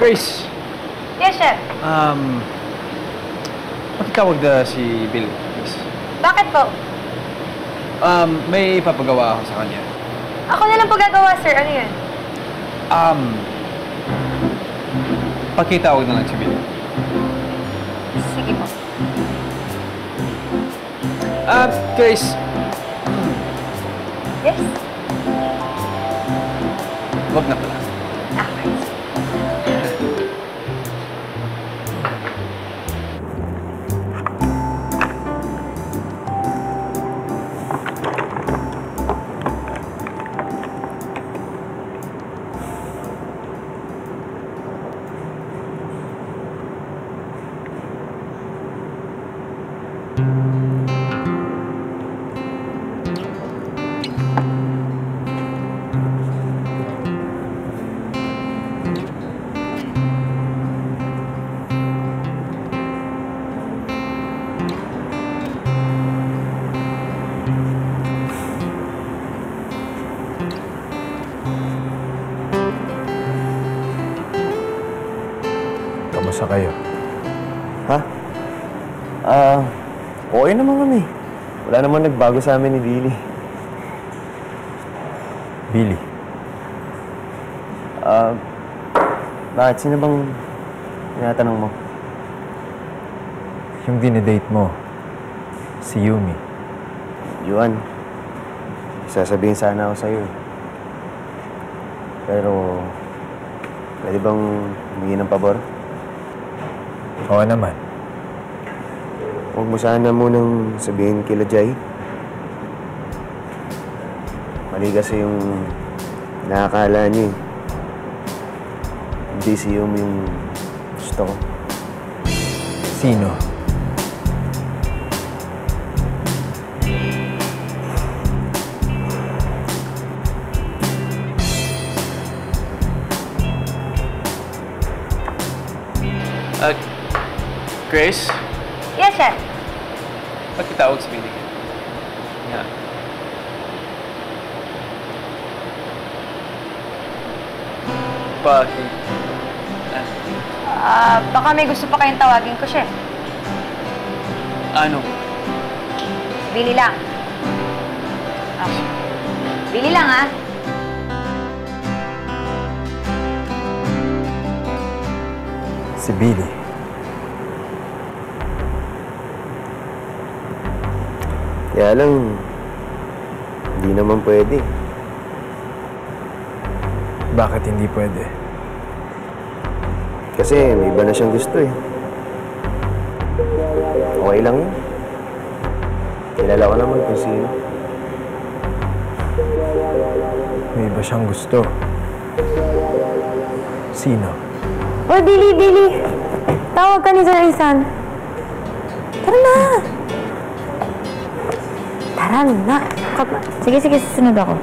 Grace! Yes, Chef. Pakitawag na si Bill, please. Bakit po? May ipapagawa ako sa kanya. Ako na lang po gagawa, sir. Ano yun? Pakitawag na lang si Bill. Sige po. Grace! Yes? Wag na pala. Kamusta kayo? Ha? Okay naman kami. Wala naman nagbago sa amin ni Billy. Billy? Bakit? Sino bang tinatanong mo? Yung dinedate mo, si Yumi. Yuan, sasabihin sana ako sa'yo. Pero, pwede bang humingi ng pabor? Oo naman. Huwag mo sana munang sabihin kila Jai. Mali kasi yung nakakala niyo eh. Hindi si Yumi yung gusto ko. Sino? Grace? Yes, Chef. Pakitawag si Billy. Yeah. Bakit? Baka may gusto pa kayong tawagin ko, Chef. Ano? Billy lang. Billy lang, ha? Si Billy. Kaya lang, hindi naman pwede. Bakit hindi pwede? Kasi may iba na siyang gusto eh. Okay lang yun. Kilala ko naman kung sino. May iba siyang gusto. Sino? Oy, Billy! Tawag ka ni Sir Isan. Tara na! Tara na! Sige, susunod ako.